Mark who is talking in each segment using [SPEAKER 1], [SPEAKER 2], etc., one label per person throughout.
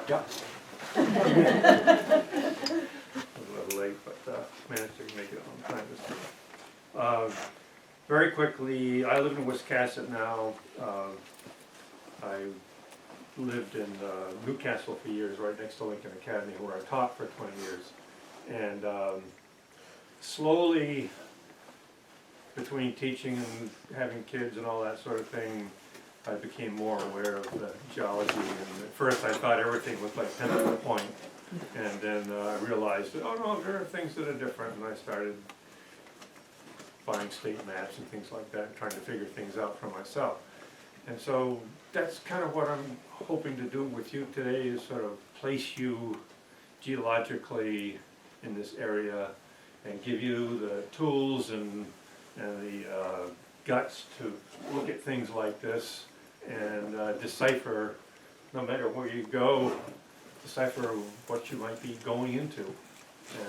[SPEAKER 1] Yeah. A little late, but managed to make it on time this time. Very quickly, I live in Wiscasset now. I lived in Newcastle for years, right next to Lincoln Academy, where I taught for 20 years. And slowly, between teaching and having kids and all that sort of thing, I became more aware of the geology. And at first I thought everything was like 10-foot point. And then I realized, oh no, there are things that are different. And I started buying state maps and things like that, and trying to figure things out for myself. And so that's kind of what I'm hoping to do with you today, is sort of place you geologically in this area and give you the tools and the guts to look at things like this and decipher, no matter where you go, decipher what you might be going into.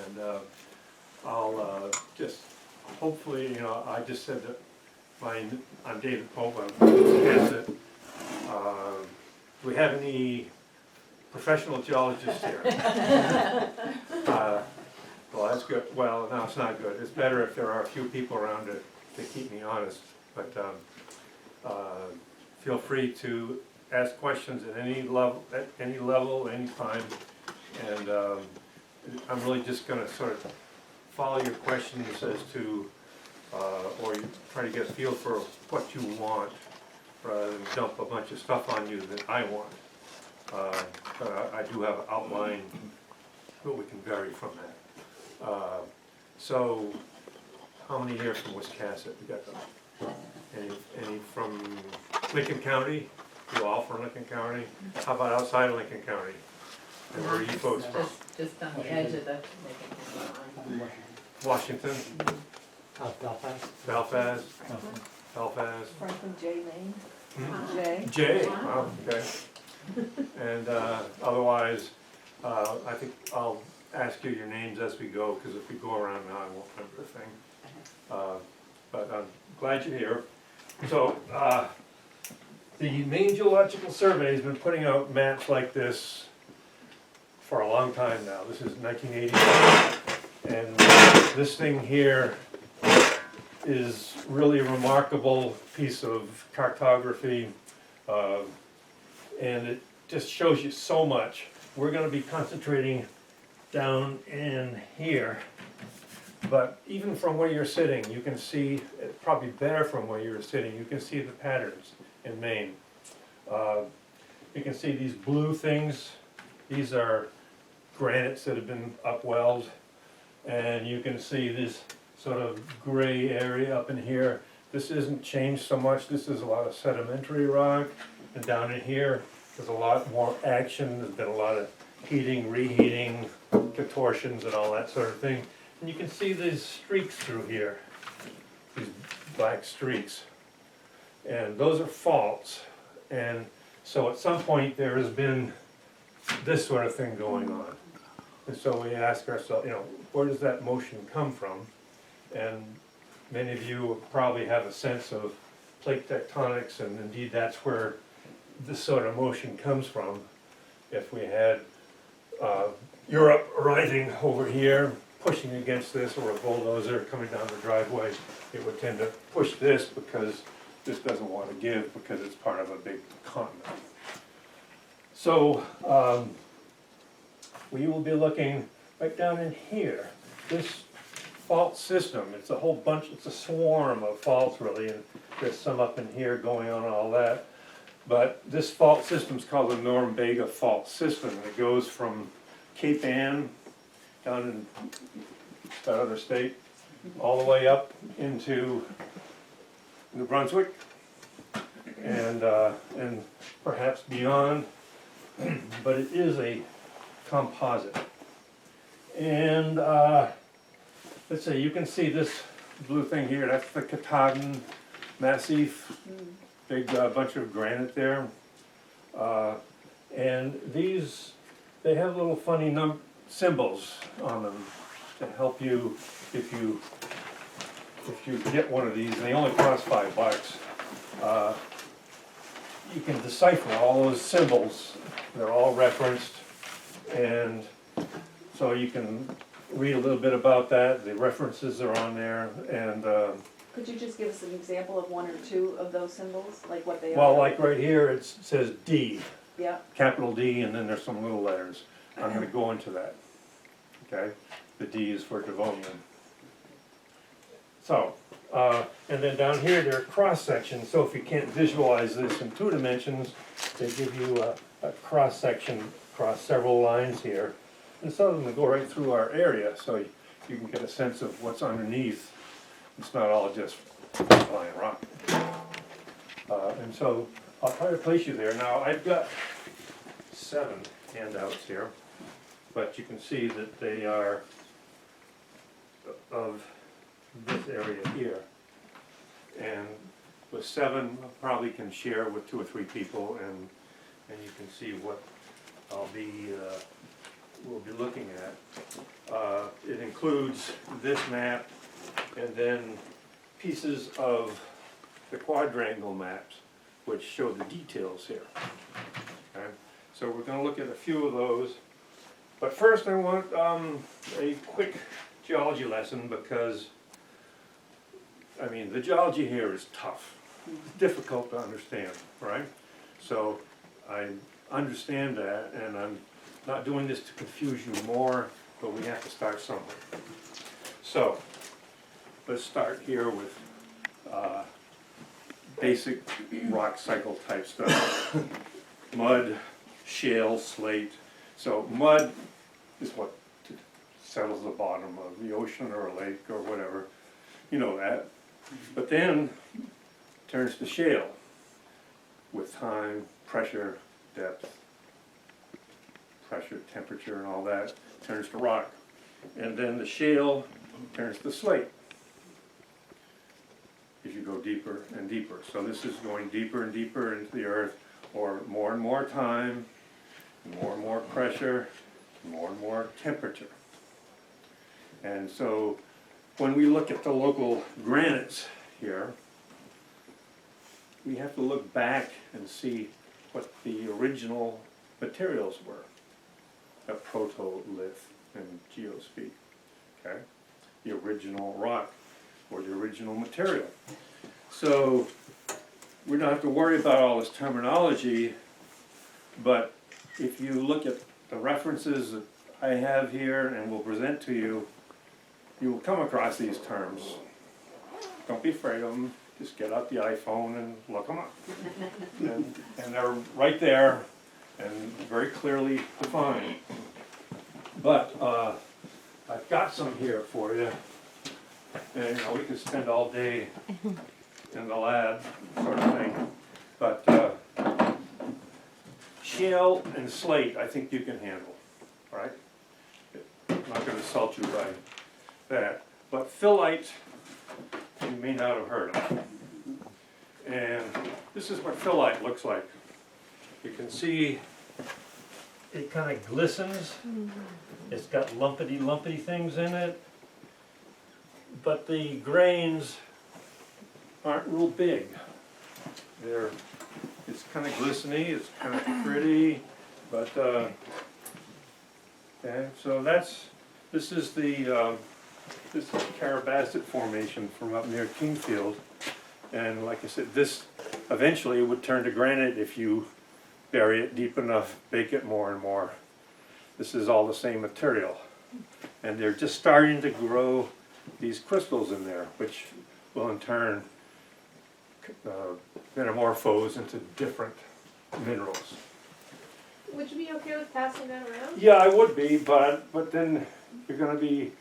[SPEAKER 1] And I'll just hopefully, you know, I just said that I'm David Pope, I'm from Kennth. Do we have any professional geologists here? Well, that's good. Well, no, it's not good. It's better if there are a few people around to keep me honest. But feel free to ask questions at any level, any time. And I'm really just going to sort of follow your questions as to, or you try to get a feel for what you want, rather than dump a bunch of stuff on you that I want. But I do have an outline, but we can vary from that. So, how many here from Wiscasset? We got them. Any from Lincoln County? You all from Lincoln County? How about outside of Lincoln County? And where are you folks from?
[SPEAKER 2] Just on the edge of the
[SPEAKER 1] Washington?
[SPEAKER 3] Belfast.
[SPEAKER 1] Belfast? Belfast?
[SPEAKER 4] Franklin J. Maine.
[SPEAKER 1] Hmm?
[SPEAKER 4] J.
[SPEAKER 1] Jay, wow, okay. And otherwise, I think I'll ask you your names as we go, because if we go around now, I won't remember the thing. But I'm glad you're here. So, the Maine Geological Survey has been putting out maps like this for a long time now. This is 1980, and this thing here is really a remarkable piece of cartography, and it just shows you so much. We're going to be concentrating down in here, but even from where you're sitting, you can see, probably better from where you're sitting, you can see the patterns in Maine. You can see these blue things. These are granites that have been upwelled, and you can see this sort of gray area up in here. This isn't changed so much. This is a lot of sedimentary rock, and down in here there's a lot more action. There's been a lot of heating, reheating, contortions and all that sort of thing. And you can see these streaks through here, these black streaks. And those are faults. And so at some point there has been this sort of thing going on. And so we ask ourselves, you know, where does that motion come from? And many of you probably have a sense of plate tectonics, and indeed that's where this sort of motion comes from. If we had Europe rising over here, pushing against this, or a bulldozer coming down the driveway, it would tend to push this because this doesn't want to give, because it's part of a big continent. So we will be looking right down in here. This fault system, it's a whole bunch, it's a swarm of faults really, and there's some up in here going on and all that. But this fault system is called the Norumbega Fault System, and it goes from Cape Ann down in that other state, all the way up into New Brunswick, and perhaps beyond. But it is a composite. And let's see, you can see this blue thing here. That's the Katahdin Massif. Big bunch of granite there. And these, they have little funny symbols on them to help you if you get one of these. And they only cost $5. You can decipher all those symbols. They're all referenced. And so you can read a little bit about that, the references are on there, and,
[SPEAKER 2] Could you just give us an example of one or two of those symbols, like what they are?
[SPEAKER 1] well, like right here, it says D,
[SPEAKER 2] Yeah,
[SPEAKER 1] capital D, and then there's some little letters. I'm gonna go into that, okay? The D is for Devonian. So, and then down here, there are cross sections, so if you can't visualize this in 2 dimensions, they give you a cross section across several lines here. And some of them go right through our area, so you can get a sense of what's underneath. It's not all just flying rock. And so I'll try to place you there. Now, I've got 7 handouts here, but you can see that they are of this area here. And with 7, I probably can share with 2 or 3 people, and you can see what we'll be looking at. It includes this map and then pieces of the quadrangle maps which show the details here. Okay? So we're going to look at a few of those. But first I want a quick geology lesson, because I mean the geology here is tough. It's difficult to understand, right? So I understand that, and I'm not doing this to confuse you more, but we have to start somewhere. So let's start here with basic rock cycle type stuff. Mud, shale, slate. So mud is what settles the bottom of the ocean or a lake or whatever. You know that. But then turns to shale with time, pressure, depth, pressure, temperature, and all that, turns to rock. And then the shale turns to slate as you go deeper and deeper. So this is going deeper and deeper into the earth, or more and more time, more and more pressure, more and more temperature. And so when we look at the local granites here, we have to look back and see what the original materials were, a proto-lith and geospeak, okay? The original rock or the original material. So we don't have to worry about all this terminology, but if you look at the references that I have here and will present to you, you will come across these terms. Don't be afraid of them. Just get out the iPhone and look them up. And they're right there and very clearly defined. But I've got some here for you. And you know, we could spend all day in the lab, sort of thing. But shale and slate, I think you can handle, right? I'm not going to insult you by that. But phyllite, you may not have heard of. And this is what phyllite looks like. You can see it kind of glistens. It's got lumpy things in it. But the grains aren't real big. It's kind of glistening, it's kind of pretty, but okay, so this is the Carabasset Formation from up near Kingfield, and like I said, this eventually would turn to granite if you bury it deep enough, bake it more and more. This is all the same material, and they're just starting to grow these crystals in there, which will in turn metamorphose into different minerals.
[SPEAKER 4] Would you be okay with passing that around?
[SPEAKER 1] Yeah, I would be, but then you're going to be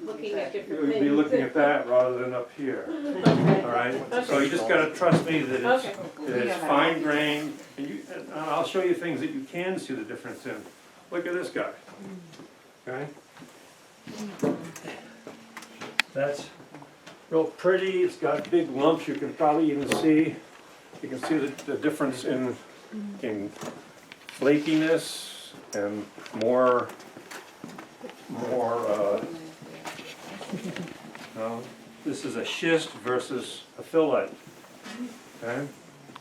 [SPEAKER 4] Looking at different
[SPEAKER 1] you'll
[SPEAKER 4] things?
[SPEAKER 1] be looking at that rather than up here. All right. So you just got to trust me that
[SPEAKER 4] Okay.
[SPEAKER 1] it's fine grained, and I'll show you things that you can see the difference in. Look at this guy. Okay. That's real pretty. It's got big lumps. You can probably even see. You can see the difference in flakiness and more. This is a schist versus a phyllite. Okay.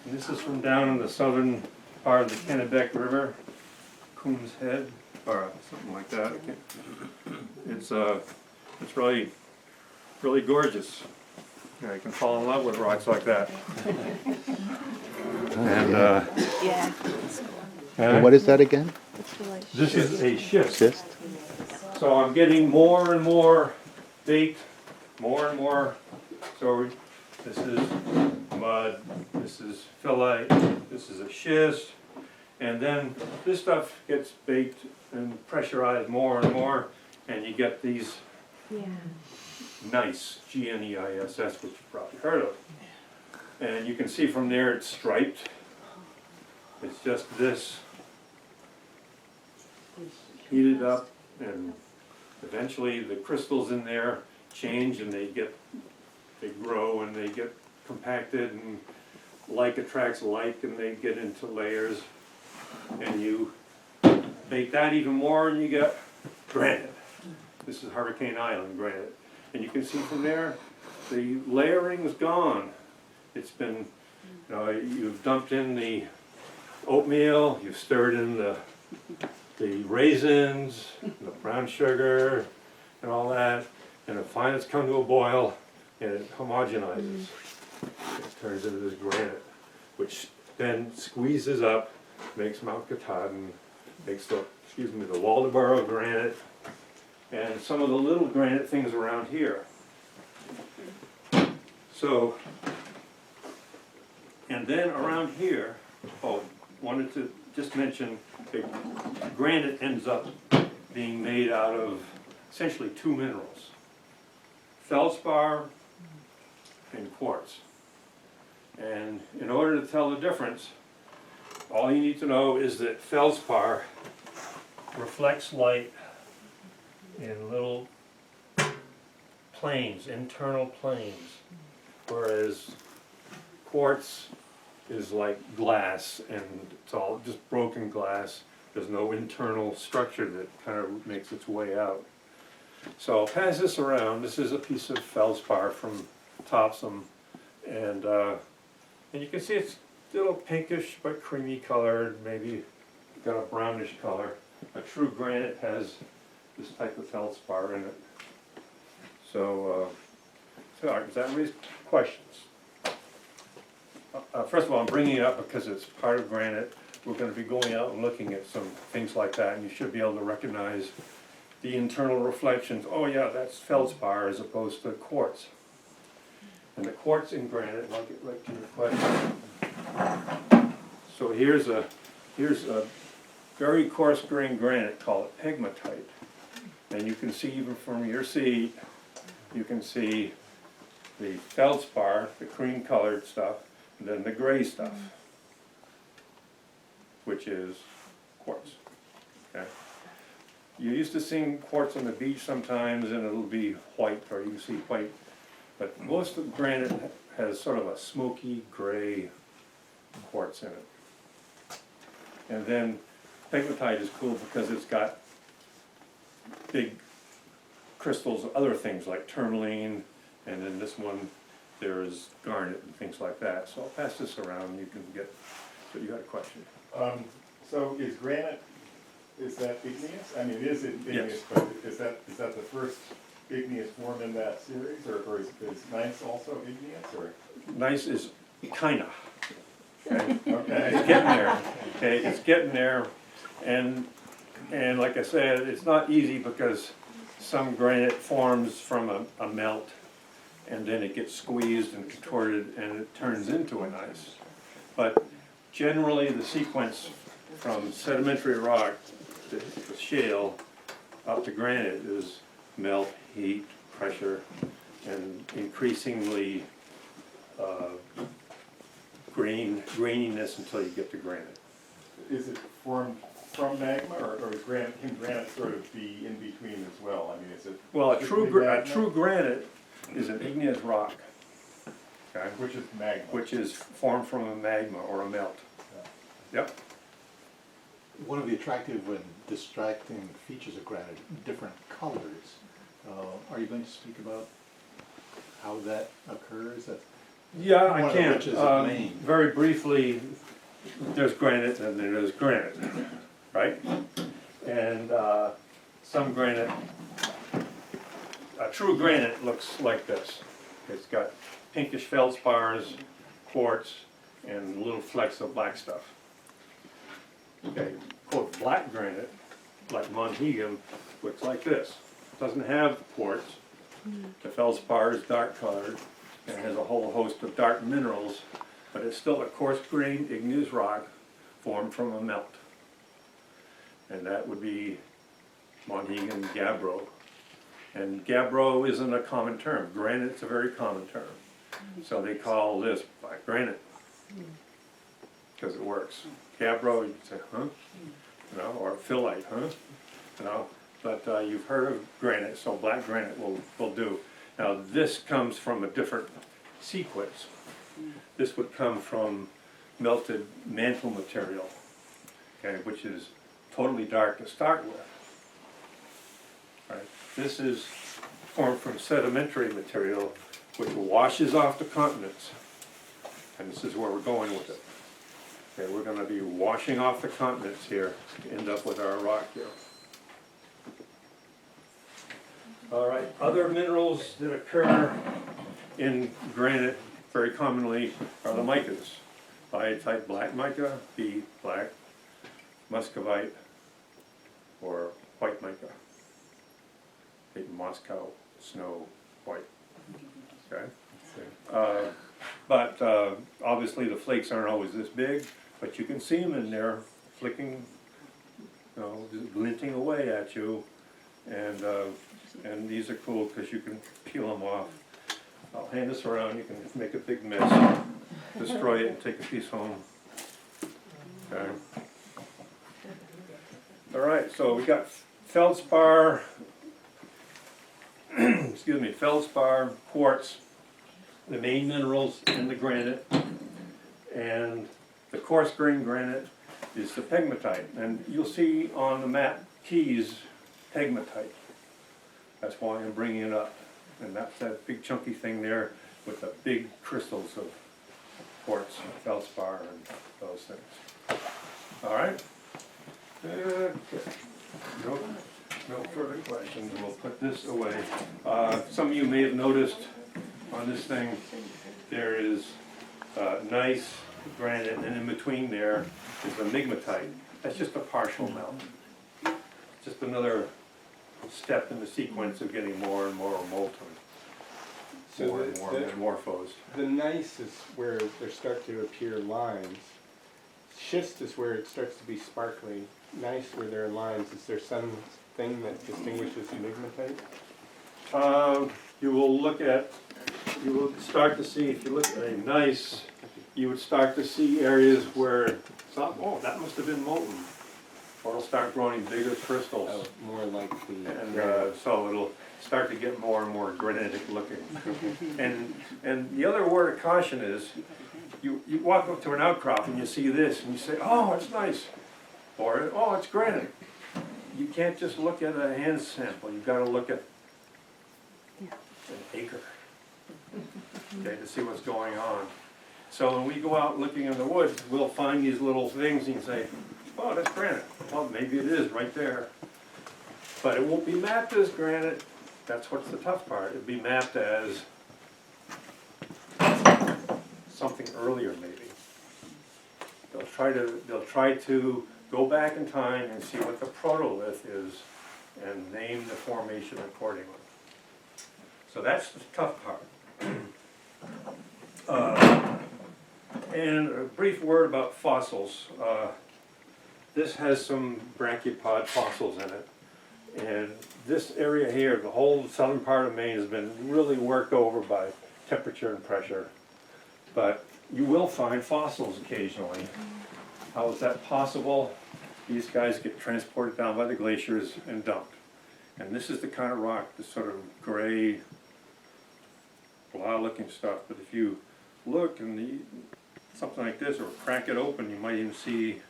[SPEAKER 1] And this is from down in the southern part of the Kennebec River, coon's head, or something like that. I can't- It's really gorgeous. Yeah, you can fall in love with rocks like that. And,
[SPEAKER 2] Yeah.
[SPEAKER 5] And what is that again?
[SPEAKER 1] this is a schist.
[SPEAKER 5] Cyst?
[SPEAKER 1] So I'm getting more and more baked, more and more. So this is mud, this is phyllite, this is a schist. And then this stuff gets baked and pressurized more and more, and you get these nice GNEISS, which you've probably heard of. And you can see from there it's striped. It's just this heated up, and eventually the crystals in there change and they grow and they get compacted, and like attracts like, and they get into layers. And you bake that even more and you get granite. This is Hurricane Island granite. And you can see from there, the layering's gone. It's been, you've dumped in the oatmeal, you've stirred in the raisins, the brown sugar, and all that, and then finally it's come to a boil, and it homogenizes. It turns into this granite, which then squeezes up, makes Mount Katahdin, makes the Waldoboro granite, and some of the little granite things around here. So, and then around here, wanted to just mention that granite ends up being made out of essentially two minerals, feldspar and quartz. And in order to tell the difference, all you need to know is that feldspar reflects light in little planes, internal planes, whereas quartz is like glass, and it's all just broken glass. There's no internal structure that kind of makes its way out. So I'll pass this around. This is a piece of feldspar from Topsom, and you can see it's a little pinkish but creamy colored, maybe got a brownish color. A true granite has this type of feldspar in it. So, does that raise questions? First of all, I'm bringing it up because it's part of granite. We're going to be going out and looking at some things like that, and you should be able to recognize the internal reflections. Oh yeah, that's feldspar as opposed to quartz. And the quartz in granite, I'll get right to your question. So here's a very coarse grained granite, called pegmatite. And you can see even from your seat, you can see the feldspar, the cream colored stuff, and then the gray stuff, which is quartz. Okay? You're used to seeing quartz on the beach sometimes, and it'll be white, or you can see white. But most of granite has sort of a smoky gray quartz in it. And then pegmatite is cool because it's got big crystals of other things like tourmaline, and then this one there's garnet and things like that. So I'll pass this around and you can get, so you got a question.
[SPEAKER 6] So is granite, is that igneous? I mean, it is igneous,
[SPEAKER 1] Yes.
[SPEAKER 6] but is that the first igneous form in that series, or is gneiss also igneous, or?
[SPEAKER 1] Gneiss is kinda. Okay?
[SPEAKER 6] Okay.
[SPEAKER 1] It's getting there. Okay, it's getting there, and like I said, it's not easy because some granite forms from a melt, and then it gets squeezed and contorted, and it turns into a gneiss. But generally, the sequence from sedimentary rock to shale up to granite is melt, heat, pressure, and increasingly graininess until you get to granite.
[SPEAKER 6] Is it formed from magma, or can granite sort of be in between as well? I mean, is it?
[SPEAKER 1] Well, a
[SPEAKER 6] strictly
[SPEAKER 1] true
[SPEAKER 6] magma?
[SPEAKER 1] granite is an igneous rock, okay,
[SPEAKER 6] Which is magma.
[SPEAKER 1] which is formed from a magma or a melt. Yep.
[SPEAKER 7] One of the attractive and distracting features of granite, different colors. Are you going to speak about how that occurs?
[SPEAKER 1] Yeah,
[SPEAKER 7] One
[SPEAKER 1] I
[SPEAKER 7] of the
[SPEAKER 1] can.
[SPEAKER 7] riches of Maine.
[SPEAKER 1] Very briefly, there's granite and then there's granite, right? And some granite, a true granite looks like this. It's got pinkish feldspars, quartz, and little flecks of black stuff. Okay, quote, black granite, like Montego, looks like this. Doesn't have quartz. The feldspar is dark colored and has a whole host of dark minerals, but it's still a coarse-grained igneous rock formed from a melt. And that would be Montego gabbro. And gabbro isn't a common term. Granite's a very common term. So they call this black granite because it works. Gabbro, you say, huh? You know, or phyllite, huh? You know, but you've heard of granite, so black granite will do. Now this comes from a different sequence. This would come from melted mantle material, okay, which is totally dark to start with. Right. This is formed from sedimentary material which washes off the continents. And this is where we're going with it. Okay, we're going to be washing off the continents here to end up with our rock here. All right, other minerals that occur in granite very commonly are the micas. Biotite black mica, B black, muscovite, or white mica. Big Moscow snow white. Okay. But obviously the flakes aren't always this big, but you can see them in there flicking, you know, glinting away at you, and these are cool because you can peel them off. I'll hand this around. You can make a big mess, destroy it, and take a piece home. Okay. All right. So we got feldspar. Excuse me, feldspar, quartz, the main minerals in the granite, and the coarse grained granite is the pegmatite. And you'll see on the map keys pegmatite. That's why I'm bringing it up. And that's that big chunky thing there with the big crystals of quartz, feldspar, and those things. All right? Okay. No further questions. We'll put this away. Some of you may have noticed on this thing there is nice granite, and in between there is a migmatite. That's just a partial melt. Just another step in the sequence of getting more and more molten.
[SPEAKER 8] So
[SPEAKER 1] more and more metamorphosed.
[SPEAKER 8] The gneiss is where there start to appear lines. Schist is where it starts to be sparkly. Gneiss where there are lines. Is there something that distinguishes migmatite?
[SPEAKER 1] You will start to see, if you look at a gneiss, you would start to see areas where it's not, oh, that must have been molten. Or it'll start growing bigger crystals.
[SPEAKER 8] Oh, more like the.
[SPEAKER 1] And so it'll start to get more and more granitic looking. And the other word of caution is, you walk up to an outcrop and you see this and you say, oh, it's nice. Or, oh, it's granite. You can't just look at a hand sample. You've got to look at an acre, okay, to see what's going on. So when we go out looking in the woods, we'll find these little things and say, oh, that's granite. Well, maybe it is right there. But it won't be mapped as granite. That's what's the tough part. It'll be mapped as something earlier, maybe. They'll try to go back in time and see what the protolith is and name the formation accordingly. So that's the tough part. And a brief word about fossils. This has some brachiopod fossils in it. And this area here, the whole southern part of Maine has been really worked over by temperature and pressure. But you will find fossils occasionally. How is that possible? These guys get transported down by the glaciers and dumped. And this is the kind of rock, this sort of gray, blah looking stuff. But if you look and something like this, or crack it open, you might even see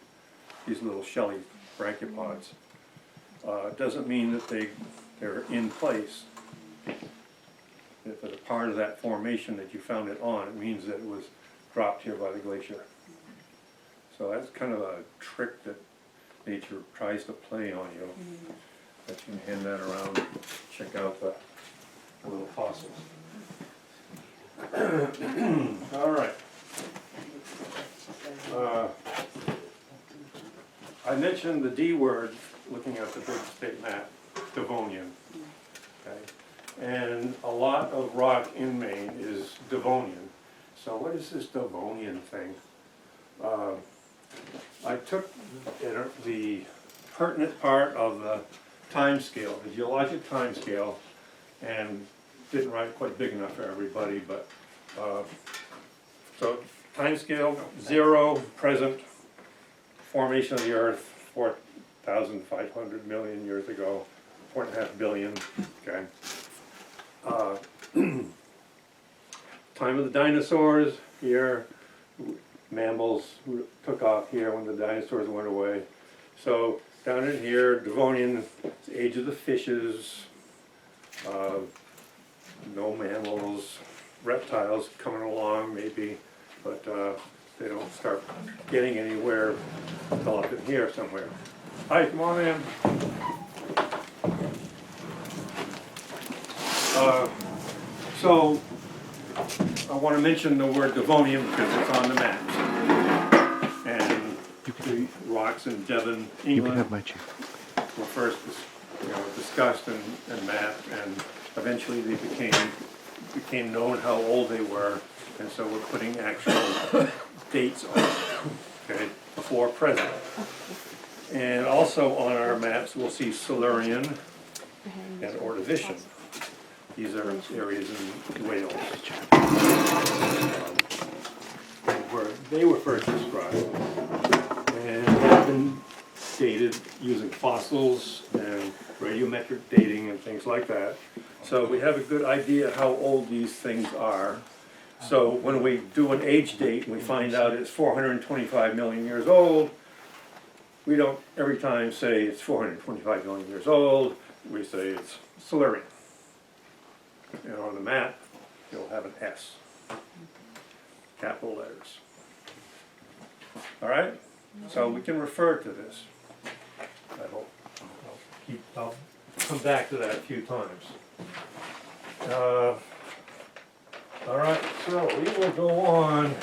[SPEAKER 1] these little shelly brachiopods. It doesn't mean that they're in place. If they're part of that formation that you found it on, it means that it was dropped here by the glacier. So that's kind of a trick that nature tries to play on you. But you can hand that around, check out the little fossils. All right. I mentioned the D word, looking at the big state map, Devonian. Okay? And a lot of rock in Maine is Devonian. So what is this Devonian thing? I took the pertinent part of the time scale, the geologic time scale, and didn't write it quite big enough for everybody, but so time scale 0, present, formation of the earth 4,500 million years ago, 4.5 billion, okay. Time of the dinosaurs here, mammals who took off here when the dinosaurs went away. So down in here, Devonian, age of the fishes, no mammals, reptiles coming along maybe, but they don't start getting anywhere until up in here somewhere. Hi, come on in. So I want to mention the word Devonian because it's on the maps. And the rocks in Devon,
[SPEAKER 5] You can have
[SPEAKER 1] England
[SPEAKER 5] my chair.
[SPEAKER 1] were first discussed and mapped, and eventually they became known how old they were, and so we're putting actual dates on it, okay, before present. And also on our maps, we'll see Silurian and Ordovician. These are areas in Wales. They were first described and have been dated using fossils and radiometric dating and things like that. So we have a good idea how old these things are. So when we do an age date and we find out it's 425 million years old, we don't every time say it's 425 million years old, we say it's Silurian. And on the map, you'll have an S, capital letters. All right? So we can refer to this. I hope. I'll come back to that a few times. All right, so we will go on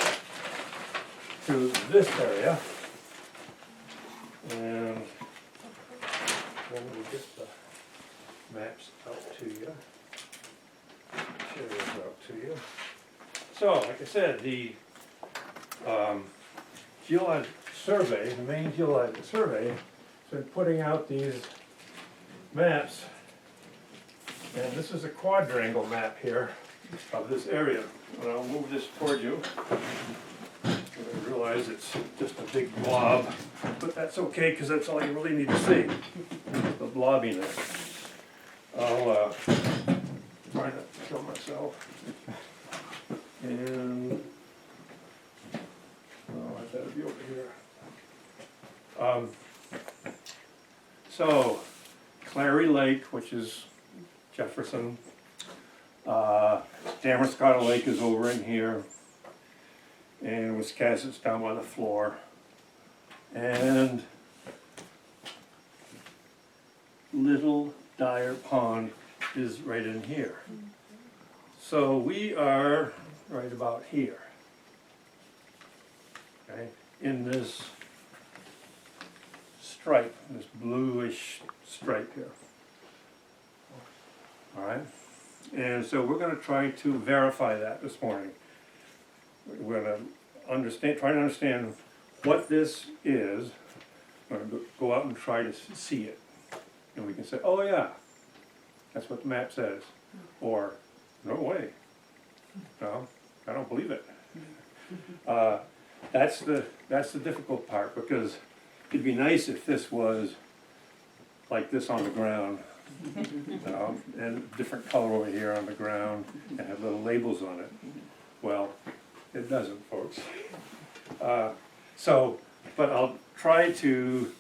[SPEAKER 1] to this area. And then we'll get the maps out to you. Share those out to you. So, like I said, the Geologic Survey, the Maine Geologic Survey, has been putting out these maps. And this is a quadrangle map here of this area. And I'll move this toward you. I realize it's just a big blob, but that's okay because that's all you really need to see, the blobbiness. I'll try to show myself. And I better be over here. So, Clary Lake, which is Jefferson. Damascotta Lake is over in here. And Wiscasset's down by the floor. And Little Dyer Pond is right in here. So we are right about here. Okay, in this stripe, this bluish stripe here. All right, and so we're going to try to verify that this morning. We're going to try to understand what this is. We're going to go out and try to see it, and we can say, "Oh yeah, that's what the map says," or "No way, no, I don't believe it." That's the difficult part, because it'd be nice if this was like this on the ground, and different color over here on the ground, and have little labels on it. Well, it doesn't, folks. But I'll try to.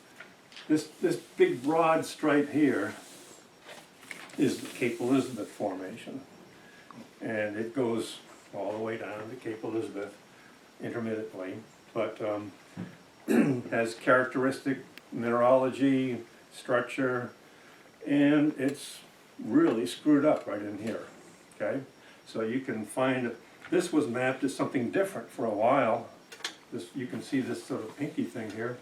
[SPEAKER 1] This big broad stripe here is the Cape Elizabeth Formation, and it goes all the way down to Cape Elizabeth intermittently, but has characteristic mineralogy, structure, and it's really screwed up right in here, okay? So you can find, this was mapped as something different for a while. This, you can see this sort of pinky thing here.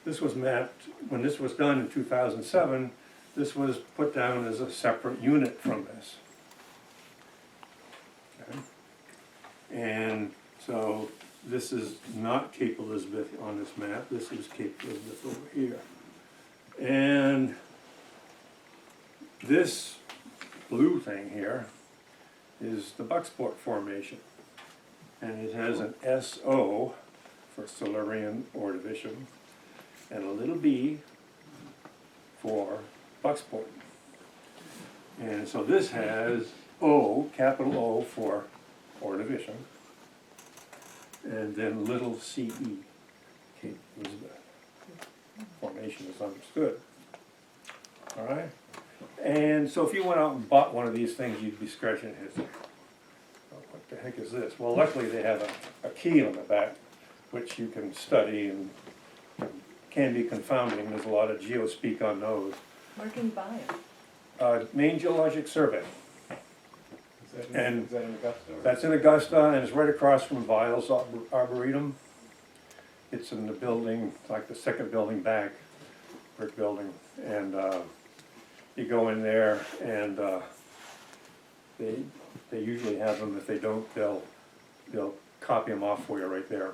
[SPEAKER 1] This was mapped, when this was done in 2007, this was put down as a separate unit from this. Okay. And so this is not Cape Elizabeth on this map, this is Cape Elizabeth over here. And this blue thing here is the Bucksport Formation. And it has an SO for Silurian ore division, and a little b for Bucksport. And so this has O, capital O for ore division, and then little ce, Cape Elizabeth Formation is understood. All right? And so if you went out and bought one of these things, you'd be scratching your head. Oh, what the heck is this? Well, luckily they have a key on the back, which you can study and can be confounding. There's a lot of geospeak on those.
[SPEAKER 2] Where can you buy it?
[SPEAKER 1] Maine Geologic Survey.
[SPEAKER 6] Is that
[SPEAKER 1] And
[SPEAKER 6] in Augusta? or-
[SPEAKER 1] That's in Augusta, and it's right across from Viles Arboretum. It's in the building, like the second building back, brick building. And you go in there, and they usually have them. If they don't, they'll copy them off for you right there.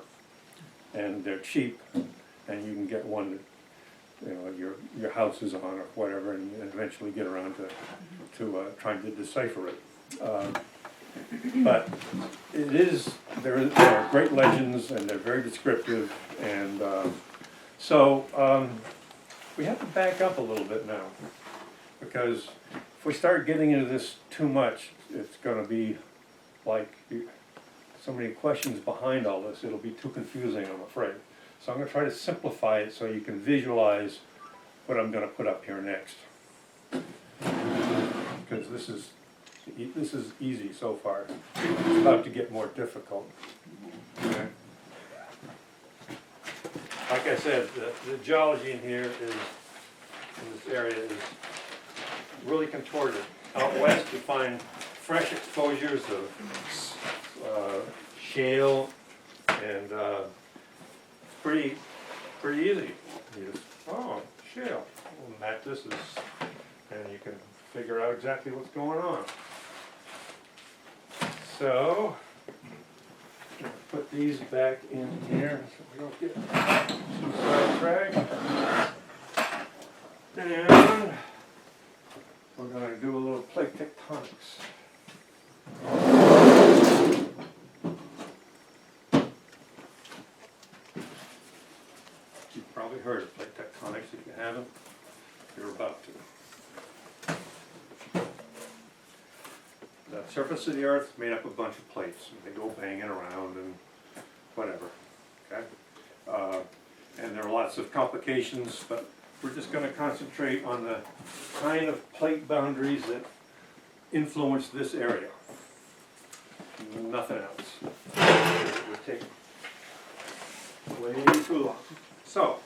[SPEAKER 1] And they're cheap, and you can get one that, you know, your house is on or whatever, and eventually get around to trying to decipher it. But it is, there are great legends, and they're very descriptive, and so we have to back up a little bit now, because if we start getting into this too much, it's gonna be like so many questions behind all this, it'll be too confusing, I'm afraid. So I'm gonna try to simplify it so you can visualize what I'm gonna put up here next. Because this is easy so far. It's about to get more difficult. Okay. Like I said, the geology in here is, in this area, is really contorted. Out west you find fresh exposures of shale, and pretty easy. You just, oh, shale. We'll map this as, and you can figure out exactly what's going on. So, put these back in here so we don't get too sidetracked. And we're going to do a little plate tectonics. You've probably heard of plate tectonics. If you haven't, you're about to. The surface of the earth is made up of a bunch of plates, and they go banging around and whatever, okay? And there are lots of complications, but we're just gonna concentrate on the kind of plate boundaries that influence this area. Nothing else. It would take way too long. So,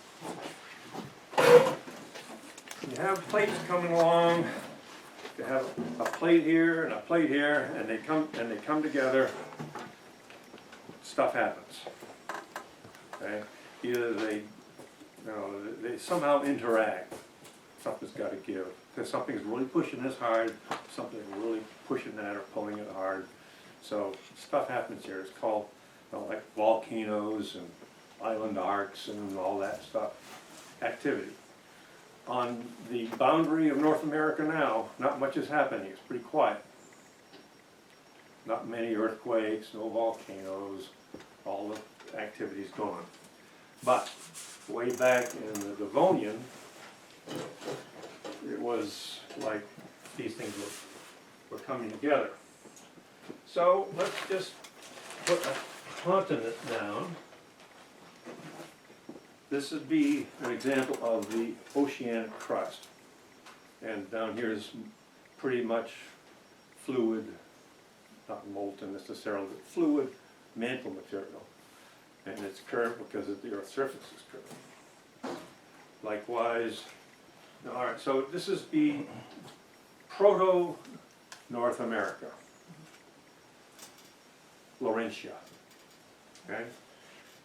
[SPEAKER 1] you have plates coming along. You have a plate here and a plate here, and they come together. Stuff happens. Okay? Either they somehow interact. Something's got to give. Because something's really pushing this hard, something's really pushing that or pulling it hard. So stuff happens here. It's called like volcanoes and island arcs and all that stuff. Activity. On the boundary of North America now, not much is happening. It's pretty quiet. Not many earthquakes, no volcanoes, all the activity's gone. But way back in the Devonian, it was like these things were coming together. So let's just put a continent down. This would be an example of the oceanic crust. And down here is pretty much fluid, not molten necessarily, but fluid mantle material. And it's curved because the Earth's surface is curved. Likewise, all right, so this is the proto-North America. Laurentia, okay?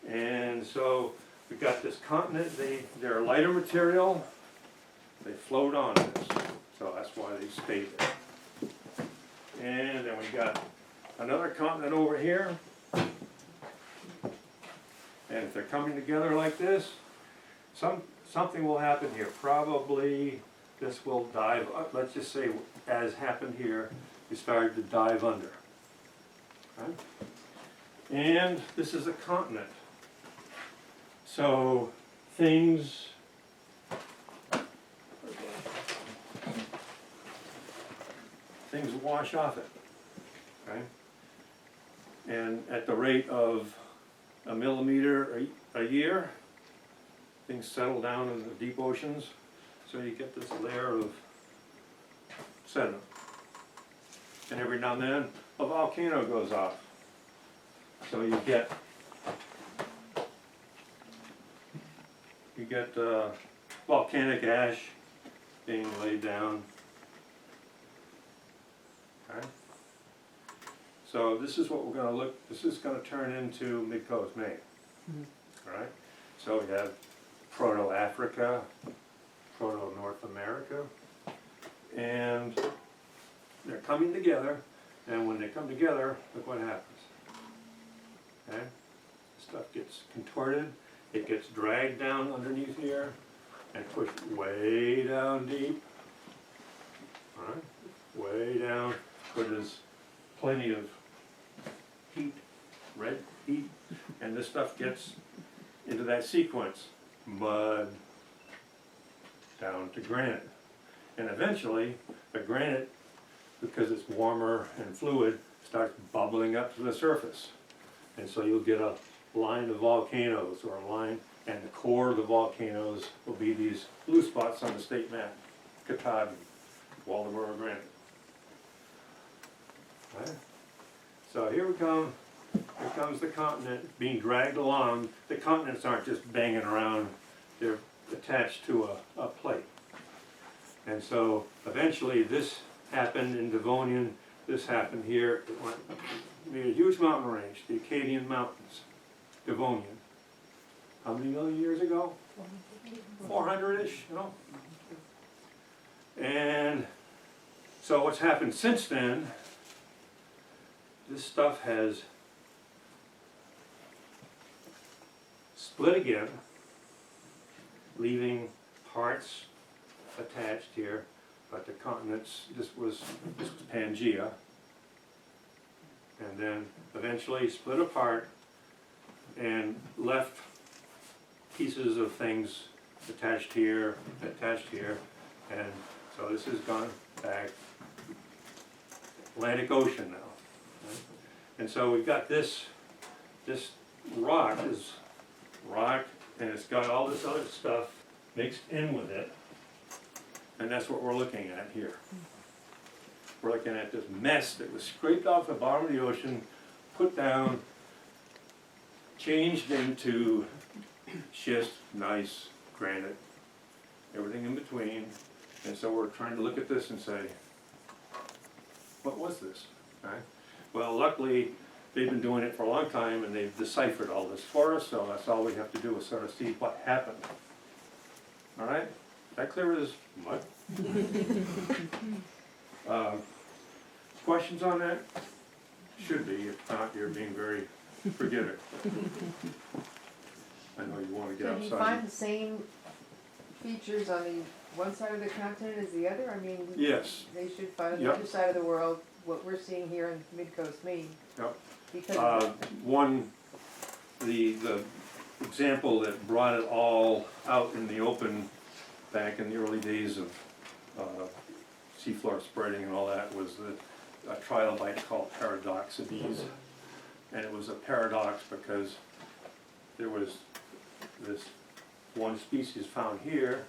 [SPEAKER 1] And so we've got this continent, they're a lighter material, they float on this, so that's why they stayed there. And then we got another continent over here. And if they're coming together like this, something will happen here. Probably this will dive, let's just say, as happened here, we started to dive under. Okay? And this is a continent. So things wash off it. Okay? And at the rate of a millimeter a year, things settle down in the deep oceans, so you get this layer of sediment. And every now and then, a volcano goes off. So you get volcanic ash being laid down. Okay? So this is what we're going to look, this is going to turn into Midcoast Maine. All right? So we have Proto-Africa, Proto-North America, and they're coming together, and when they come together, look what happens. Okay? Stuff gets contorted, it gets dragged down underneath here, and pushed way down deep. All right? Way down, where there's plenty of heat, red heat, and this stuff gets into that sequence. Mud, down to granite. And eventually, the granite, because it's warmer and fluid, starts bubbling up to the surface. And so you'll get a line of volcanoes, or a line, and the core of the volcanoes will be these blue spots on the state map. Katahdin, Waldemar granite. Right? So here we come. Here comes the continent being dragged along. The continents aren't just banging around, they're attached to a plate. And so eventually this happened in Devonian, this happened here. It went, made a huge mountain range, the Acadian Mountains, Devonian. How many million years ago? 400-ish, you know? And so what's happened since then, this stuff has split again, leaving parts attached here, but the continents, this was Pangea, and then eventually split apart and left pieces of things attached here, and so this has gone back Atlantic Ocean now. Right? And so we've got this rock is rock, and it's got all this other stuff mixed in with it, and that's what we're looking at here. We're looking at this mess that was scraped off the bottom of the ocean, put down, changed into schist, gneiss, granite, everything in between. And so we're trying to look at this and say, what was this? Right? Well, luckily, they've been doing it for a long time, and they've deciphered all this for us, so that's all we have to do is sort of see what happened. All right? Is that clear as mud? Questions on that? Should be. If not, you're being very forgiving. I know you want to get
[SPEAKER 9] Did you
[SPEAKER 1] outside.
[SPEAKER 9] find the same features on the one side of the continent as the other? I mean,
[SPEAKER 1] Yes.
[SPEAKER 9] they should find on the
[SPEAKER 1] Yep.
[SPEAKER 9] other side of the world what we're seeing here in Midcoast Maine.
[SPEAKER 1] Yep.
[SPEAKER 9] Because
[SPEAKER 1] The example that brought it all out in the open back in the early days of seafloor spreading and all that was a trilobite called Paradoxides. And it was a paradox because there was this one species found here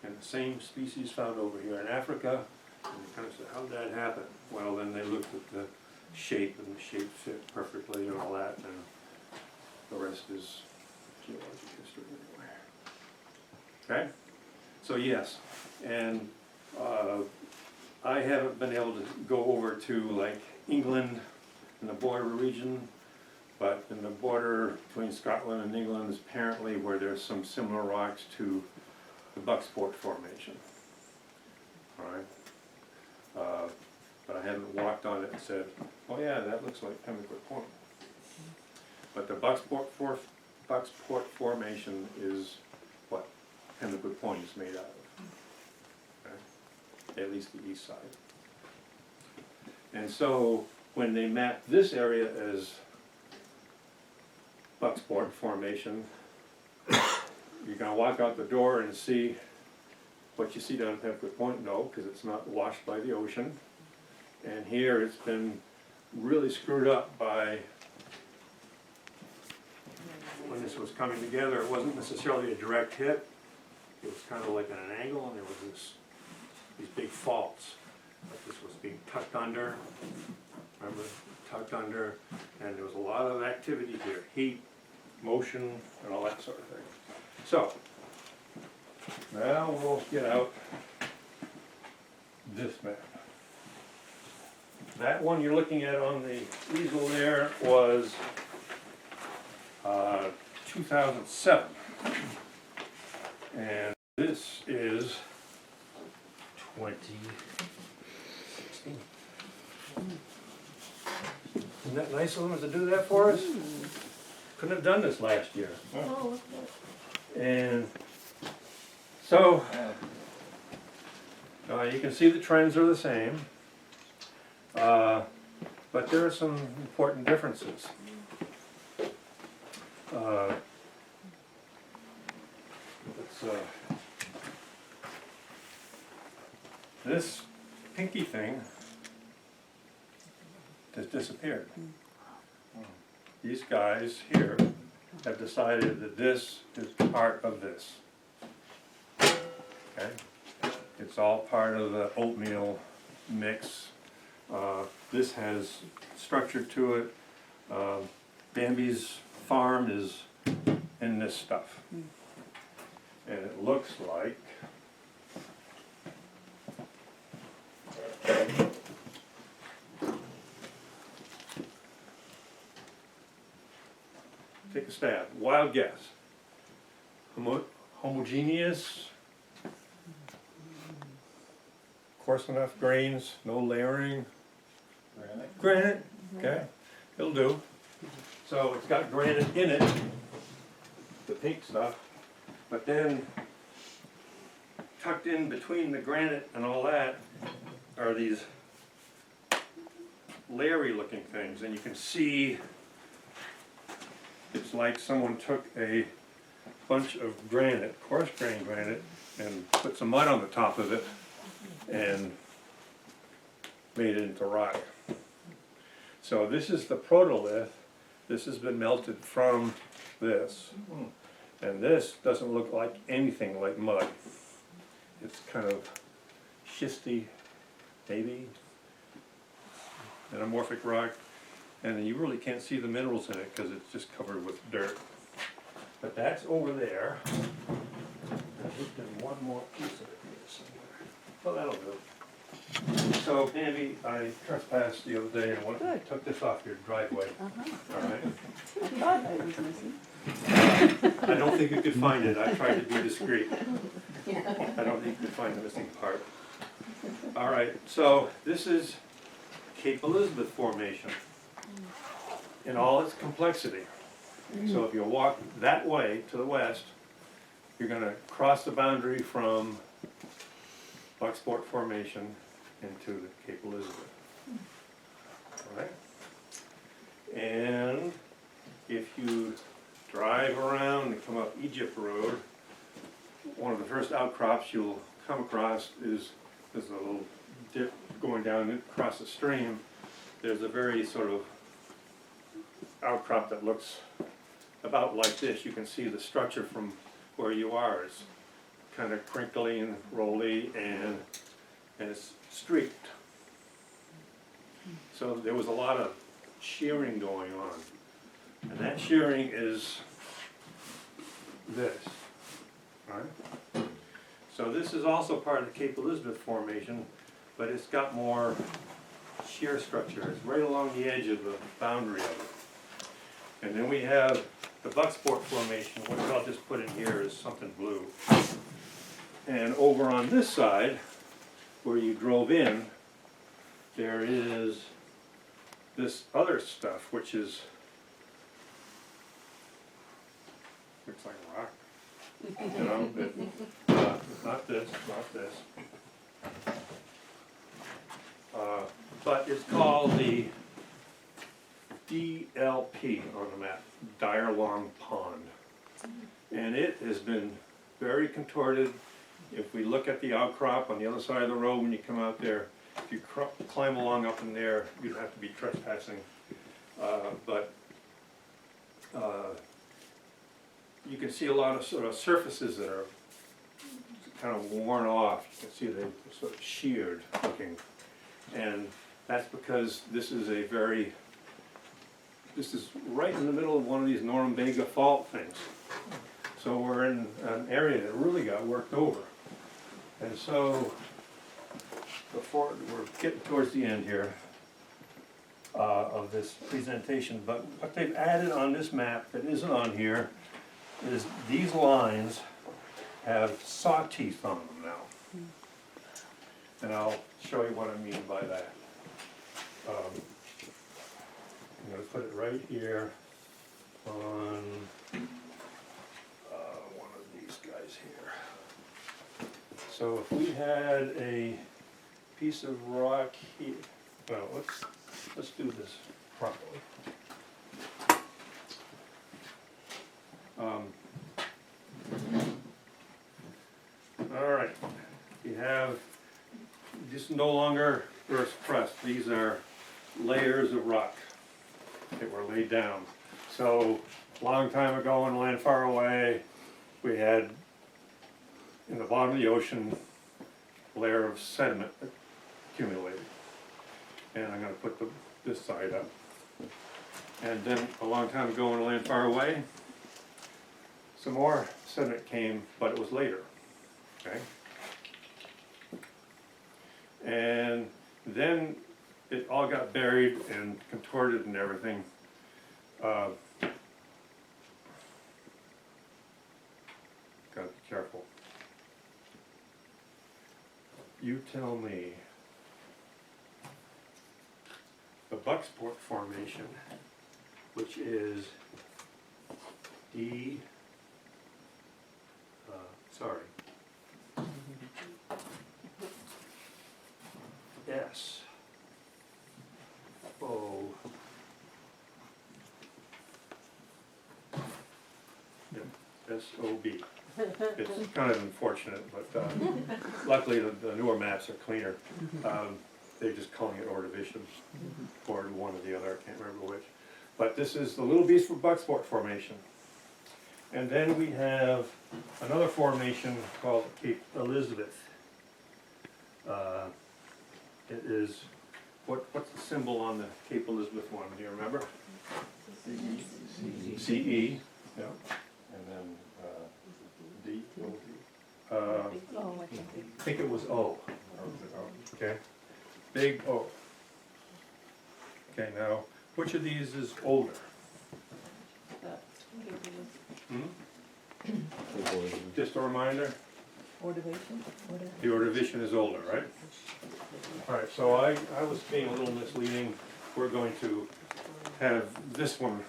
[SPEAKER 1] and the same species found over here in Africa. And they kind of said, how did that happen? Well, then they looked at the shape, and the shape fit perfectly and all that, and the rest is geologic history anyway. Okay? So yes, and I haven't been able to go over to like England in the border region, but in the border between Scotland and England is apparently where there's some similar rocks to the Bucksport Formation. All right? But I haven't walked on it and said, oh yeah, that looks like Pemmican Point. But the Bucksport Formation is what Pemmican Point is made out of. Okay? At least the east side. And so when they mapped this area as Bucksport Formation, you're gonna walk out the door and see what you see down at Pemmican Point, no, because it's not washed by the ocean. And here it's been really screwed up by, when this was coming together, it wasn't necessarily a direct hit. It was kind of like at an angle, and there was these big faults. Like this was being tucked under, remember, tucked under, and there was a lot of activity here, heat, motion, and all that sort of thing. So, now we'll get out this map. That one you're looking at on the easel there was 2007. And this is 2016. Isn't that nice of them to do that for us? Couldn't have done this last year.
[SPEAKER 4] Oh, look at
[SPEAKER 1] And so, you can see the trends are the same, but there are some important differences. This pinky thing has disappeared. These guys here have decided that this is part of this. Okay? It's all part of the oatmeal mix. This has structure to it. Bambi's farm is in this stuff. And it looks like take a stab. Wild guess. Homogeneous. Coarse enough grains, no layering. Granite, okay, it'll do. So it's got granite in it, the pink stuff, but then tucked in between the granite and all that are these layery looking things, and you can see it's like someone took a bunch of granite, coarse grain granite, and put some mud on the top of it and made it into rock. So this is the protolith. This has been melted from this. And this doesn't look like anything like mud. It's kind of schisty, maybe, metamorphic rock. And you really can't see the minerals in it because it's just covered with dirt. But that's over there. There's one more piece of it here somewhere. Well, that'll do. So, Bambi, I trespassed the other day and took this off your driveway. All right?
[SPEAKER 2] I thought I was missing.
[SPEAKER 1] I don't think you could find it. I tried to be discreet. I don't think you could find the missing part. All right, so this is Cape Elizabeth Formation in all its complexity. So if you walk that way to the west, you're going to cross the boundary from Bucksport Formation into the Cape Elizabeth. All right? And if you drive around and come up Egypt Road, one of the first outcrops you'll come across is there's a little dip going down across the stream. There's a very sort of outcrop that looks about like this. You can see the structure from where you are. It's kind of crinkly and rolly, and it's streaked. So there was a lot of shearing going on. And that shearing is this. right? So this is also part of the Cape Elizabeth Formation, but it's got more shear structure. It's right along the edge of the boundary of it. And then we have the Bucksport Formation, which I'll just put in here as something blue. And over on this side, where you drove in, there is this other stuff, which is, looks like rock. You know, not this, not this. But it's called the DLP on the map, Dire Long Pond. And it has been very contorted. If we look at the outcrop on the other side of the road when you come out there, if you climb along up in there, you'd have to be trespassing. You can see a lot of sort of surfaces that are kind of worn off. You can see they're sort of sheared looking. And that's because this is right in the middle of one of these Norumbega fault things. So we're in an area that really got worked over. And so, before, we're getting towards the end here of this presentation, but what they've added on this map that isn't on here is these lines have saw teeth on them now. And I'll show you what I mean by that. I'm going to put it right here on one of these guys here. So if we had a piece of rock here, well, let's do this properly. All right, you have, this is no longer earth's crust. These are layers of rock that were laid down. So, a long time ago in a land far away, we had, in the bottom of the ocean, a layer of sediment accumulated. And I'm going to put this side up. And then, a long time ago in a land far away, some more sediment came, but it was later. Okay? And then it all got buried and contorted and everything. Gotta be careful. You tell me. The Bucksport Formation, which is S O. SOB. It's kind of unfortunate, but luckily the newer maps are cleaner. They're just calling it Ordovician, or one or the other, I can't remember which. But this is the Little Beast for Bucksport Formation. And then we have another formation called Cape Elizabeth. It is, what's the symbol on the Cape Elizabeth one, do you remember? CE, yeah. And then D, I think it was O. Okay, big O. Okay, now, which of these is older? Just a reminder? The Ordovician is older, right? Alright, so I was being a little misleading. We're going to have this one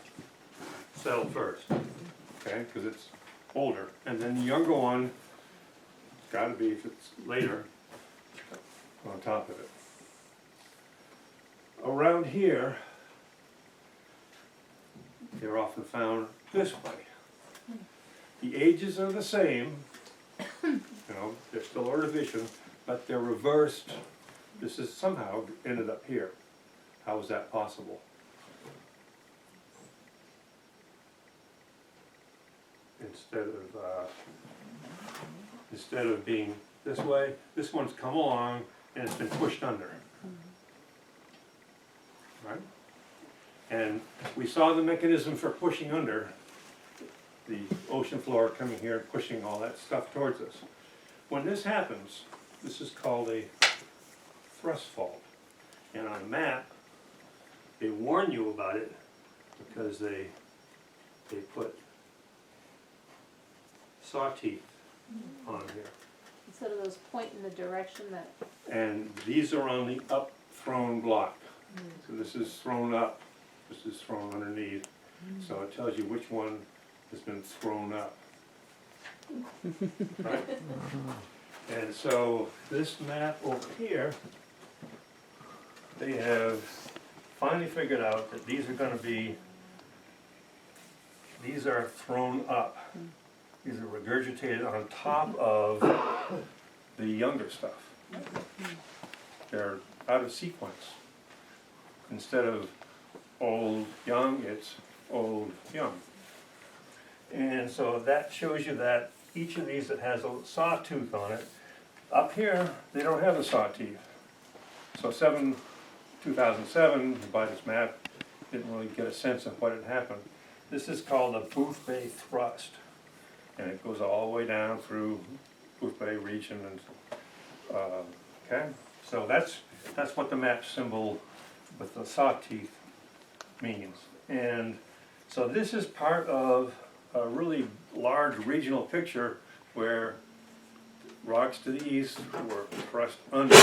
[SPEAKER 1] settled first, okay, because it's older. And then the younger one, gotta be, if it's later, on top of it. Around here, they're often found this way. The ages are the same, they're still Ordovician, but they're reversed. This is somehow ended up here. How is that possible? Instead of being this way, this one's come along and it's been pushed under. Right? And we saw the mechanism for pushing under the ocean floor coming here, pushing all that stuff towards us. When this happens, this is called a thrust fault. And on a map, they warn you about it because they put saw teeth on here.
[SPEAKER 4] Instead of those point in the direction that,
[SPEAKER 1] And these are on the up thrown block. So this is thrown up, this is thrown underneath. So it tells you which one has been thrown up. Right? And so this map over here, they have finally figured out that these are gonna be, these are thrown up. These are regurgitated on top of the younger stuff. They're out of sequence. Instead of old, young, it's old, young. And so that shows you that each of these that has a sawtooth on it, up here, they don't have the sawteeth. So 2007, you buy this map, didn't really get a sense of what had happened. This is called the Boothbay Thrust. And it goes all the way down through Boothbay region and, okay? So that's what the map symbol with the saw teeth means. And so this is part of a really large regional picture where rocks to the east were thrust under,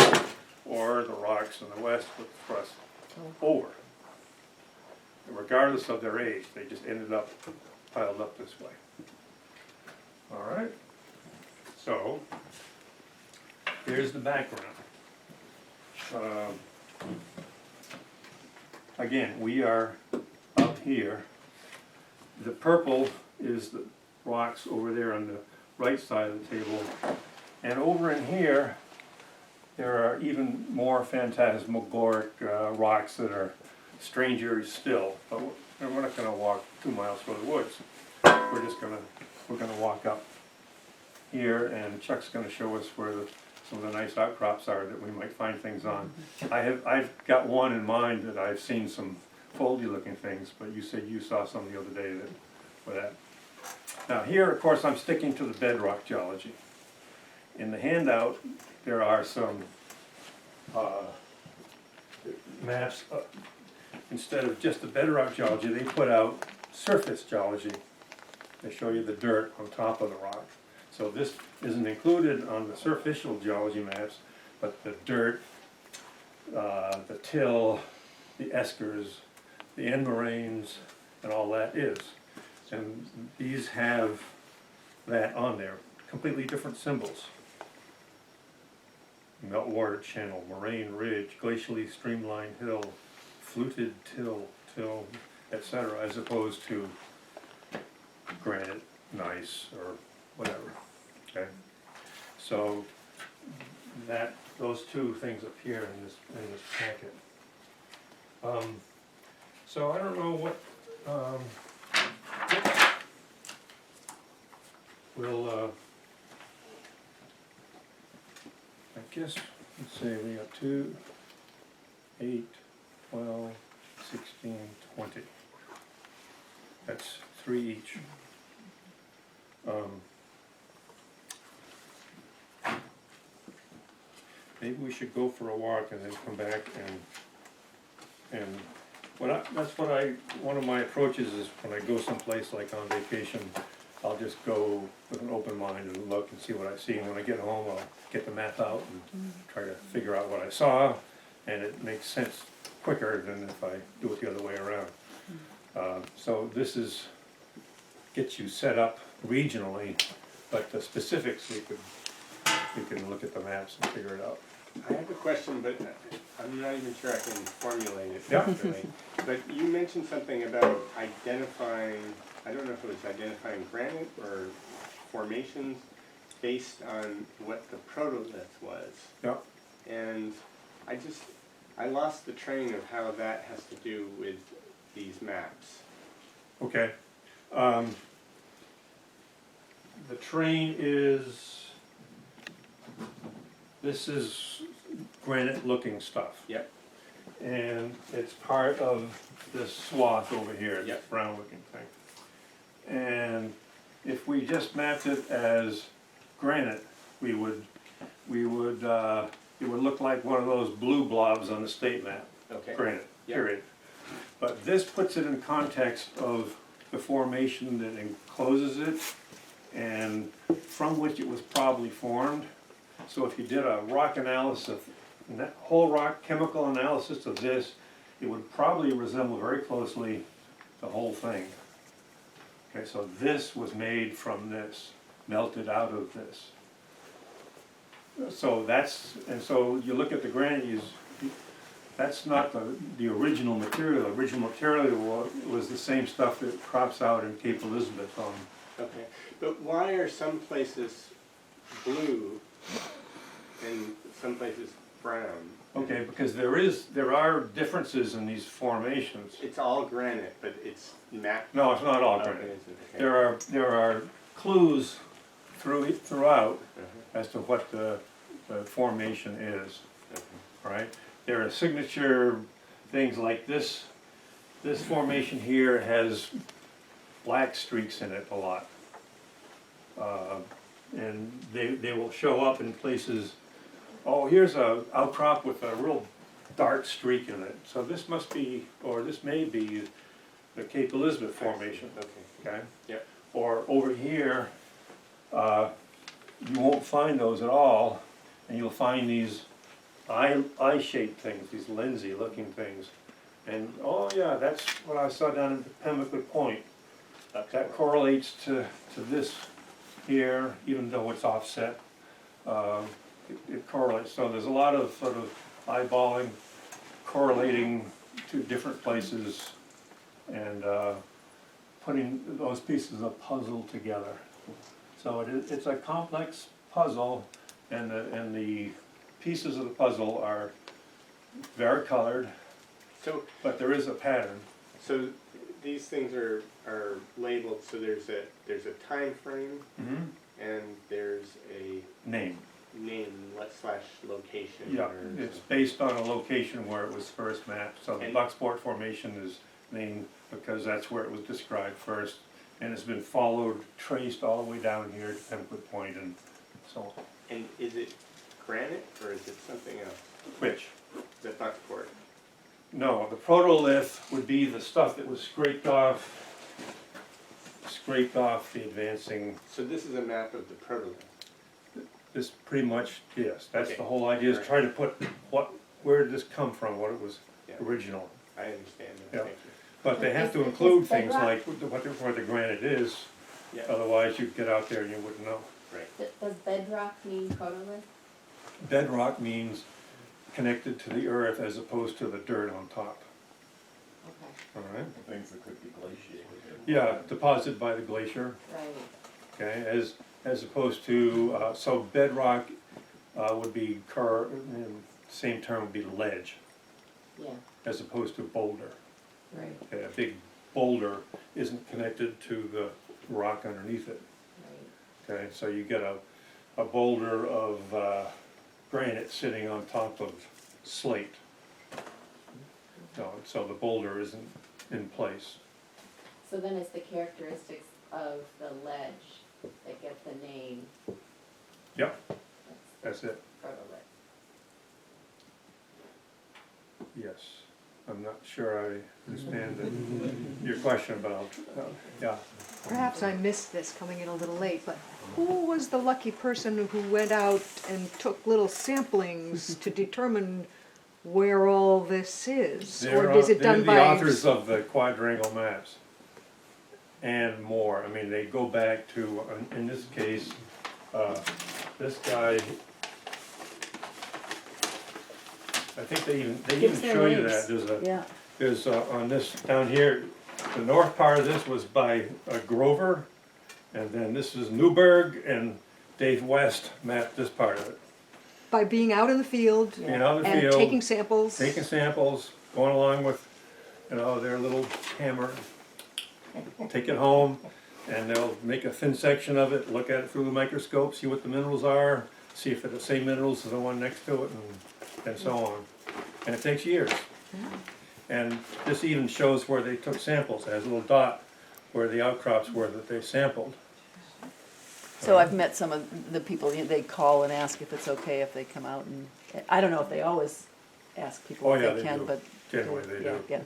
[SPEAKER 1] or the rocks in the west were thrust over. And regardless of their age, they just ended up piled up this way. All right, so here's the background. Again, we are up here. The purple is the rocks over there on the right side of the table. And over in here, there are even more phantasmagoric rocks that are stranger still. But we're not gonna walk 2 miles through the woods. We're gonna walk up here, and Chuck's gonna show us where some of the nice outcrops are that we might find things on. I've got one in mind that I've seen some foldy looking things, but you said you saw some the other day for that. Now here, of course, I'm sticking to the bedrock geology. In the handout, there are some maps. Instead of just the bedrock geology, they put out surface geology. They show you the dirt on top of the rock. So this isn't included on the superficial geology maps, but the dirt, the till, the eskers, the end moraines, and all that is. And these have that on there, completely different symbols. Meltwater channel, moraine ridge, glacially streamlined hill, fluted till, etc., as opposed to granite, gneiss, or whatever, okay? So those two things appear in this packet. So I don't know what, I guess, let's see, we got 2, 8, 12, 16, 20. That's 3 each. Maybe we should go for a walk and then come back and one of my approaches is when I go someplace like on vacation, I'll just go with an open mind and look and see what I see, and when I get home, I'll get the map out and try to figure out what I saw, and it makes sense quicker than if I do it the other way around. So this gets you set up regionally, but the specifics we can look at the maps and figure it out.
[SPEAKER 8] I have a question, but I'm not even sure I can formulate it
[SPEAKER 1] Yeah.
[SPEAKER 8] properly. But you mentioned something about identifying, I don't know if it was identifying granite or formations based on what the protolith was.
[SPEAKER 1] Yeah.
[SPEAKER 8] And I lost the train of how that has to do with these maps.
[SPEAKER 1] Okay. The train this is granite looking stuff.
[SPEAKER 8] Yep.
[SPEAKER 1] And it's part of this swath over here, this
[SPEAKER 8] Yep.
[SPEAKER 1] brown looking thing. And if we just mapped it as granite, it would look like one of those blue blobs on the state map,
[SPEAKER 8] Okay.
[SPEAKER 1] granite,
[SPEAKER 8] Yeah.
[SPEAKER 1] period. But this puts it in context of the formation that encloses it and from which it was probably formed. So if you did a rock analysis, whole rock chemical analysis of this, it would probably resemble very closely the whole thing. Okay, so this was made from this, melted out of this. So that's, and so you look at the granite, that's not the original material. The original material was the same stuff that crops out in Cape Elizabeth.
[SPEAKER 8] Okay, but why are some places blue and some places brown?
[SPEAKER 1] Okay, because there are differences in these formations.
[SPEAKER 8] It's all granite, but it's mapped.
[SPEAKER 1] No, it's not all
[SPEAKER 8] Okay,
[SPEAKER 1] granite.
[SPEAKER 8] okay.
[SPEAKER 1] There are clues throughout
[SPEAKER 8] Uh-huh,
[SPEAKER 1] as to what the formation is,
[SPEAKER 8] okay.
[SPEAKER 1] right? There are signature things like this. This formation here has black streaks in it a lot. And they will show up in places, oh, here's a outcrop with a real dark streak in it. So this must be, or this may be the Cape Elizabeth formation,
[SPEAKER 8] Okay.
[SPEAKER 1] okay?
[SPEAKER 8] Yep.
[SPEAKER 1] Or over here, you won't find those at all, and you'll find these eye-shaped things, these Lindsay-looking things. And, oh yeah, that's what I saw down at Pemmican Point. That correlates to this here, even though it's offset. It correlates. So there's a lot of sort of eyeballing, correlating to different places, and putting those pieces of puzzle together. So it's a complex puzzle, and the pieces of the puzzle are varicolored,
[SPEAKER 8] So,
[SPEAKER 1] but there is a pattern.
[SPEAKER 8] so these things are labeled, so there's a time frame and there's a
[SPEAKER 1] Name.
[SPEAKER 8] name / location.
[SPEAKER 1] Yeah,
[SPEAKER 8] or
[SPEAKER 1] it's
[SPEAKER 8] something.
[SPEAKER 1] based on a location where it was first mapped. So the
[SPEAKER 8] And-
[SPEAKER 1] Bucksport Formation is named because that's where it was described first. And it's been followed, traced all the way down here to Pemmican Point and so on.
[SPEAKER 8] And is it granite or is it something else?
[SPEAKER 1] Which?
[SPEAKER 8] The Bucksport.
[SPEAKER 1] No, the protolith would be the stuff that was scraped off the advancing.
[SPEAKER 8] So this is a map of the protolith.
[SPEAKER 1] This pretty much, yes, that's the
[SPEAKER 8] Okay.
[SPEAKER 1] whole idea, is
[SPEAKER 8] Right.
[SPEAKER 1] try to put where did this come from, what it was
[SPEAKER 8] Yeah.
[SPEAKER 1] original.
[SPEAKER 8] I understand that,
[SPEAKER 1] Yeah.
[SPEAKER 8] thank you.
[SPEAKER 1] But they have to
[SPEAKER 4] Is
[SPEAKER 1] include things
[SPEAKER 4] bedrock?
[SPEAKER 1] like where the granite is,
[SPEAKER 8] Yeah,
[SPEAKER 1] otherwise you'd get out there and you wouldn't know.
[SPEAKER 8] right.
[SPEAKER 4] Does bedrock mean protolith?
[SPEAKER 1] Bedrock means connected to the earth as opposed to the dirt on top,
[SPEAKER 4] Okay,
[SPEAKER 1] all right?
[SPEAKER 6] Things that could be glaciated.
[SPEAKER 1] Yeah, deposited by the glacier,
[SPEAKER 4] right.
[SPEAKER 1] okay, as opposed to, so bedrock would be, same term would be ledge,
[SPEAKER 4] Yeah,
[SPEAKER 1] as opposed to boulder.
[SPEAKER 4] right,
[SPEAKER 1] Okay, a big boulder isn't connected to the rock underneath it,
[SPEAKER 4] right.
[SPEAKER 1] okay? So you get a boulder of granite sitting on top of slate. So the boulder isn't in place.
[SPEAKER 4] So then it's the characteristics of the ledge that get the name.
[SPEAKER 1] Yep,
[SPEAKER 4] That's
[SPEAKER 1] that's it,
[SPEAKER 4] protolith.
[SPEAKER 1] yes. I'm not sure I understand your question about, yeah.
[SPEAKER 10] Perhaps I missed this coming in a little late, but who was the lucky person who went out and took little samplings to determine where all this is? Or is it done by?
[SPEAKER 1] They're the authors of the quadrangle maps and more. I mean, they go back to, in this case, this guy, I think they even
[SPEAKER 2] Gives their
[SPEAKER 1] show you
[SPEAKER 2] names.
[SPEAKER 1] that.
[SPEAKER 2] Yeah.
[SPEAKER 1] There's on this, down here, the north part of this was by Grover, and then this is Newberg, and Dave West mapped this part of it.
[SPEAKER 10] By being out in the field
[SPEAKER 1] Being out in the
[SPEAKER 10] and
[SPEAKER 1] field,
[SPEAKER 10] taking samples?
[SPEAKER 1] taking samples, going along with, their little hammer, take it home, and they'll make a thin section of it, look at it through the microscope, see what the minerals are, see if they're the same minerals as the one next to it, and so on. And it takes years. And this even shows where they took samples. It has a little dot where the outcrops were that they sampled.
[SPEAKER 2] So I've met some of the people, they call and ask if it's okay if they come out, and I don't know if they always ask people
[SPEAKER 1] Oh,
[SPEAKER 2] if
[SPEAKER 1] yeah,
[SPEAKER 2] they
[SPEAKER 1] they
[SPEAKER 2] can,
[SPEAKER 1] do.
[SPEAKER 2] but.
[SPEAKER 1] Generally, they
[SPEAKER 2] yeah,
[SPEAKER 1] do.
[SPEAKER 2] Yeah,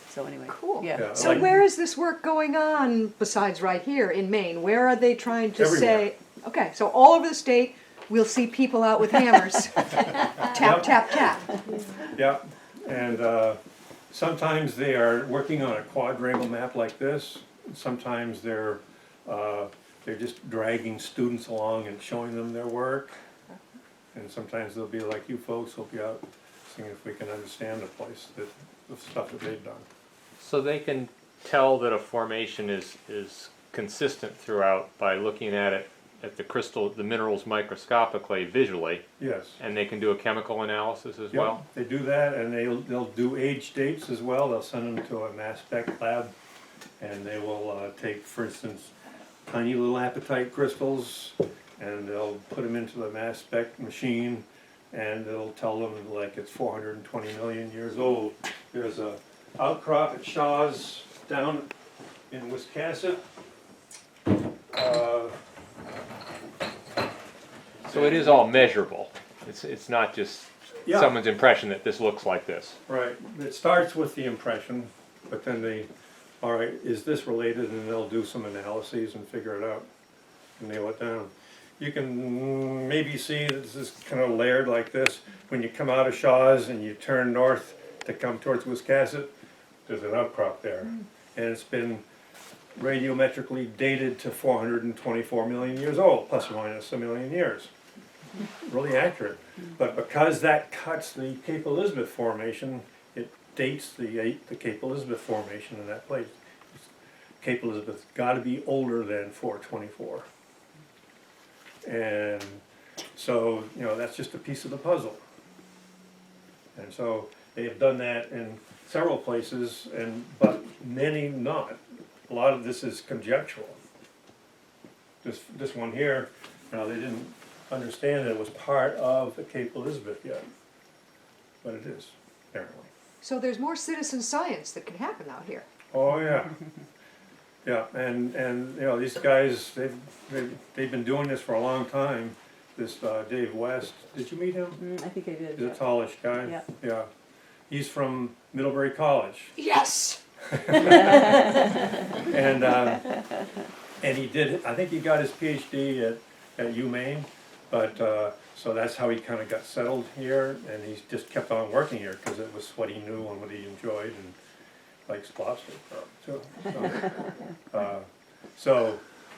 [SPEAKER 2] so anyway.
[SPEAKER 10] Cool.
[SPEAKER 2] Yeah.
[SPEAKER 1] Yeah.
[SPEAKER 10] So
[SPEAKER 1] Like-
[SPEAKER 10] where is this work going on besides right here in Maine? Where are they trying to say? Okay, so all over the state, we'll see people out with hammers. Tap, tap, tap.
[SPEAKER 1] Yeah, and sometimes they are working on a quadrangle map like this. Sometimes they're just dragging students along and showing them their work. And sometimes they'll be like you folks, will be out seeing if we can understand the place, the stuff that they've done.
[SPEAKER 11] So they can tell that a formation is consistent throughout by looking at it, at the crystal, the minerals microscopically, visually,
[SPEAKER 1] Yes.
[SPEAKER 11] and they can do a chemical analysis as
[SPEAKER 1] Yep,
[SPEAKER 11] well?
[SPEAKER 1] they do that, and they'll do age dates as well. They'll send them to a mass spec lab, and they will take, for instance, tiny little apatite crystals, and they'll put them into the mass spec machine, and it'll tell them like it's 420 million years old. There's a outcrop at Shaw's down in Wiscasset.
[SPEAKER 11] So it is all measurable. It's not just
[SPEAKER 1] Yeah.
[SPEAKER 11] someone's impression that this looks like this.
[SPEAKER 1] Right, it starts with the impression, but then they, all right, is this related, and they'll do some analyses and figure it out, and nail it down. You can maybe see this is kind of layered like this. When you come out of Shaw's and you turn north to come towards Wiscasset, there's an outcrop there. And it's been radiometrically dated to 424 million years old, plus or minus a million years. Really accurate. But because that cuts the Cape Elizabeth Formation, it dates the Cape Elizabeth Formation in that place. Cape Elizabeth's got to be older than 424. And so, you know, that's just a piece of the puzzle. And so they have done that in several places, but many not. A lot of this is conjectural. This one here, they didn't understand that it was part of the Cape Elizabeth yet, but it is, apparently.
[SPEAKER 10] So there's more citizen science that can happen out here.
[SPEAKER 1] Oh, yeah. Yeah, and you know, these guys, they've been doing this for a long time. This Dave West, did you meet him?
[SPEAKER 2] I think I did.
[SPEAKER 1] He's a tallish guy.
[SPEAKER 2] Yeah.
[SPEAKER 1] Yeah. He's from Middlebury College.
[SPEAKER 10] Yes!
[SPEAKER 1] And he did, I think he got his PhD at UMaine, but so that's how he kind of got settled here, and he's just kept on working here because it was what he knew and what he enjoyed, and likes lobster too.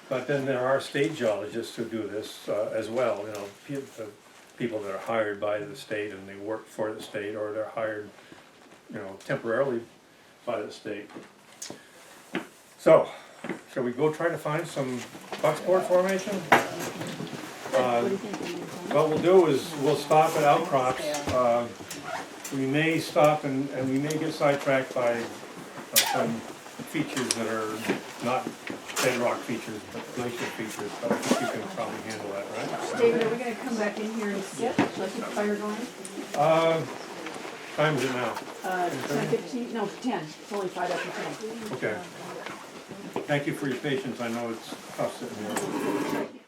[SPEAKER 1] But then there are state geologists who do this as well. You know, people that are hired by the state and they work for the state, or they're hired, you know, temporarily by the state. So, shall we go try to find some bucksport formation? What we'll do is we'll stop at outcrops. We may stop and we may get sidetracked by some features that are not bedrock features, but glacial features, but I think you can probably handle that, right?
[SPEAKER 2] David, are we gonna come back in here and sit? Shall I keep the fire going?
[SPEAKER 1] Time is it now?
[SPEAKER 2] 10:15, no, 10, it's only 5 after 10.
[SPEAKER 1] Okay. Thank you for your patience, I know it's tough sitting here.